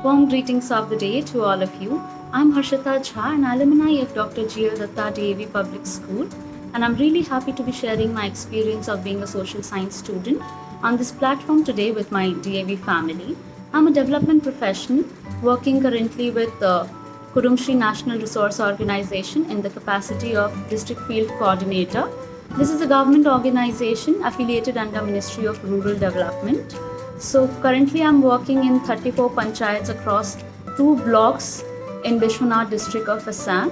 Warm greetings of the day to all of you. I'm Harshita Jha, an alumni of Dr. G.L. Datta DAV Public School, and I'm really happy to be sharing my experience of being a social science student on this platform today with my DAV family. I'm a development professional working currently with the Kurumshri National Resource Organization in the capacity of District Field Coordinator. This is a government organization affiliated under Ministry of Rural Development. So currently I'm working in 34 panchayats across 2 blocks in Bishwanath district of Assam.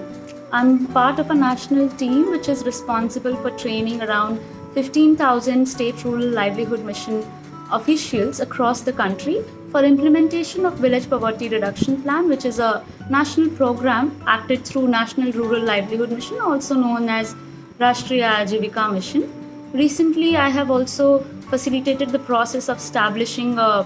I'm part of a national team which is responsible for training around 15,000 state rural livelihood mission officials across the country for implementation of village poverty reduction plan, which is a national program acted through National Rural Livelihood Mission, also known as Rashtriya Ajivika Mission. Recently, I have also facilitated the process of establishing a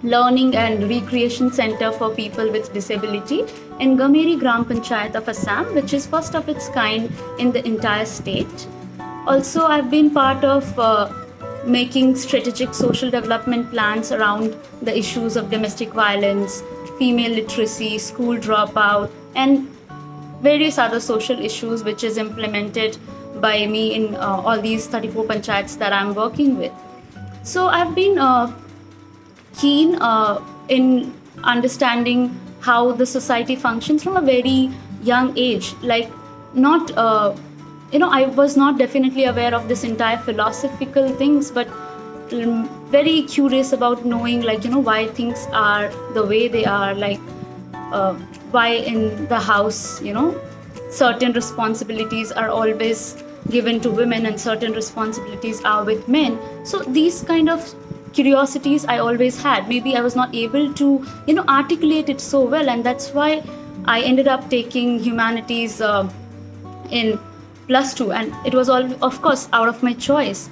learning and recreation center for people with disability in Gameri Gram Panchayat of Assam, which is first of its kind in the entire state. Also, I've been part of making strategic social development plans around the issues of domestic violence, female literacy, school dropout, and various other social issues which is implemented by me in all these 34 panchayats that I'm working with. So I've been keen in understanding how the society functions from a very young age. Like, not, I was not definitely aware of this entire philosophical things, but very curious about knowing, why things are the way they are, why in the house, certain responsibilities are always given to women and certain responsibilities are with men. So these kind of curiosities I always had. Maybe I was not able to, articulate it so well, and that's why I ended up taking humanities in +2, and it was all, of course, out of my choice.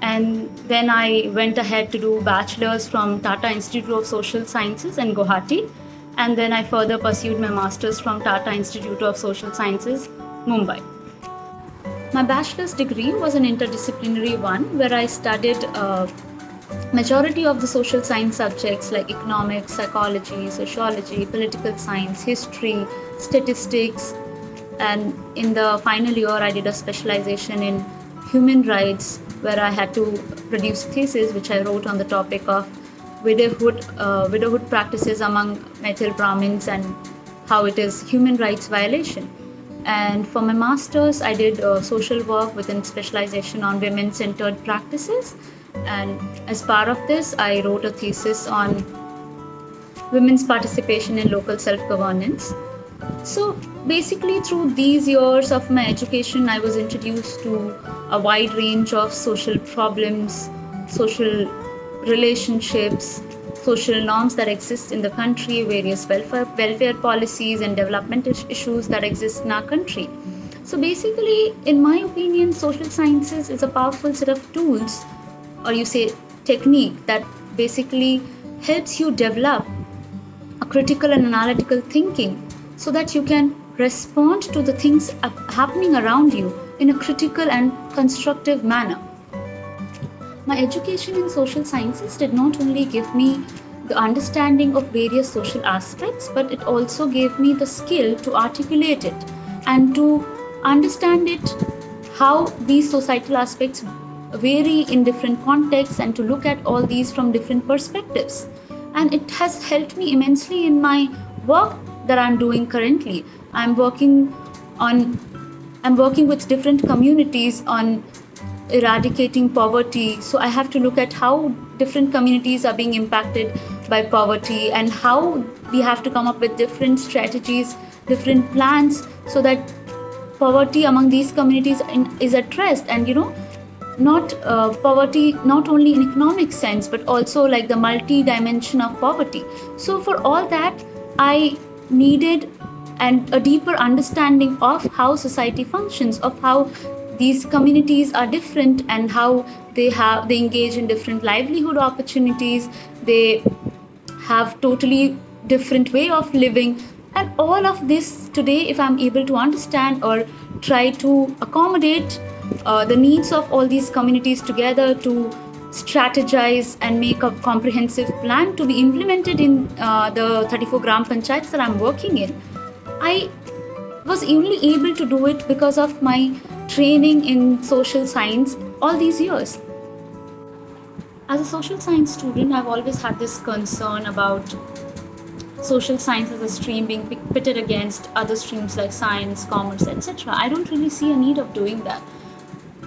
And then I went ahead to do bachelor's from Tata Institute of Social Sciences in Guwahati, and then I further pursued my master's from Tata Institute of Social Sciences, Mumbai. My bachelor's degree was an interdisciplinary one where I studied majority of the social science subjects like economics, psychology, sociology, political science, history, statistics, and in the final year I did a specialization in human rights where I had to produce thesis which I wrote on the topic of widowhood practices among Maithil Brahmins and how it is human rights violation. And for my master's, I did social work within specialization on women-centered practices. And as part of this, I wrote a thesis on women's participation in local self-governance. So basically, through these years of my education, I was introduced to a wide range of social problems, social relationships, social norms that exist in the country, various welfare policies and development issues that exist in our country. So basically, in my opinion, social sciences is a powerful set of tools, or you say technique, that basically helps you develop a critical and analytical thinking so that you can respond to the things happening around you in a critical and constructive manner. My education in social sciences did not only give me the understanding of various social aspects, but it also gave me the skill to articulate it and to understand it, how these societal aspects vary in different contexts, and to look at all these from different perspectives. And it has helped me immensely in my work that I'm doing currently. I'm working with different communities on eradicating poverty. So I have to look at how different communities are being impacted by poverty and how we have to come up with different strategies, different plans so that poverty among these communities is addressed. And not poverty not only in economic sense but also like the multi-dimension of poverty. So for all that, I needed a deeper understanding of how society functions, of how these communities are different and how they engage in different livelihood opportunities. They have totally different way of living, and all of this today, if I'm able to understand or try to accommodate the needs of all these communities together to strategize and make a comprehensive plan to be implemented in the 34 gram panchayats that I'm working in. I was only able to do it because of my training in social science all these years. As a social science student, I've always had this concern about social science as a stream being pitted against other streams like science, commerce, etc. I don't really see a need of doing that.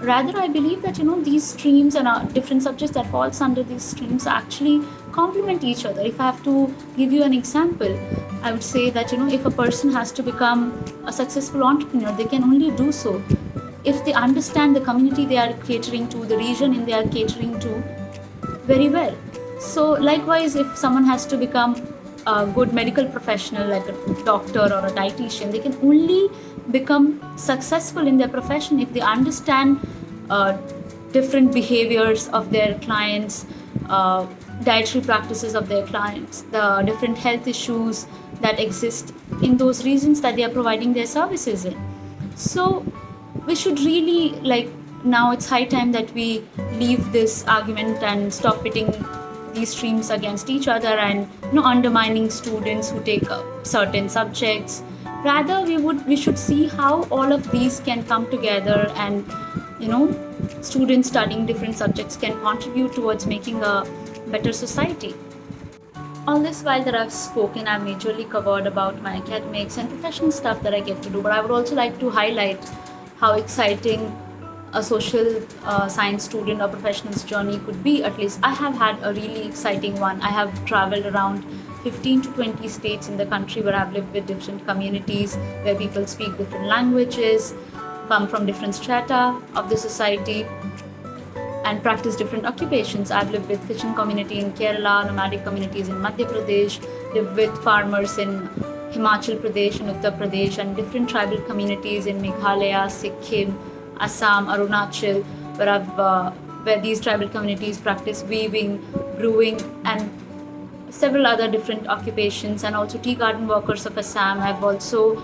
Rather, I believe that these streams and different subjects that falls under these streams actually complement each other. If I have to give you an example, I would say that if a person has to become a successful entrepreneur, they can only do so if they understand the community they are catering to, the region they are catering to very well. So likewise, if someone has to become a good medical professional like a doctor or a dietitian, they can only become successful in their profession if they understand different behaviors of their clients, dietary practices of their clients, the different health issues that exist in those regions that they are providing their services in. So we should really, now it's high time that we leave this argument and stop pitting these streams against each other and undermining students who take certain subjects. Rather, we should see how all of these can come together, and students studying different subjects can contribute towards making a better society. All this while that I've spoken, I've majorly covered about my academics and professional stuff that I get to do, but I would also like to highlight how exciting a social science student or professional's journey could be. At least I have had a really exciting one. I have traveled around 15 to 20 states in the country where I've lived with different communities, where people speak different languages, come from different strata of the society, and practice different occupations. I've lived with Christian community in Kerala, nomadic communities in Madhya Pradesh, lived with farmers in Himachal Pradesh and Uttar Pradesh, and different tribal communities in Meghalaya, Sikkim, Assam, Arunachal, where these tribal communities practice weaving, brewing, and several other different occupations. And also tea garden workers of Assam. I've also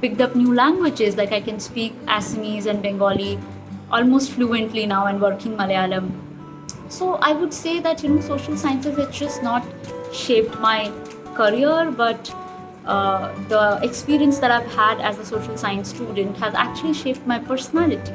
picked up new languages, like I can speak Assamese and Bengali almost fluently now, and working Malayalam. So I would say that social sciences has just not shaped my career, but the experience that I've had as a social science student has actually shaped my personality.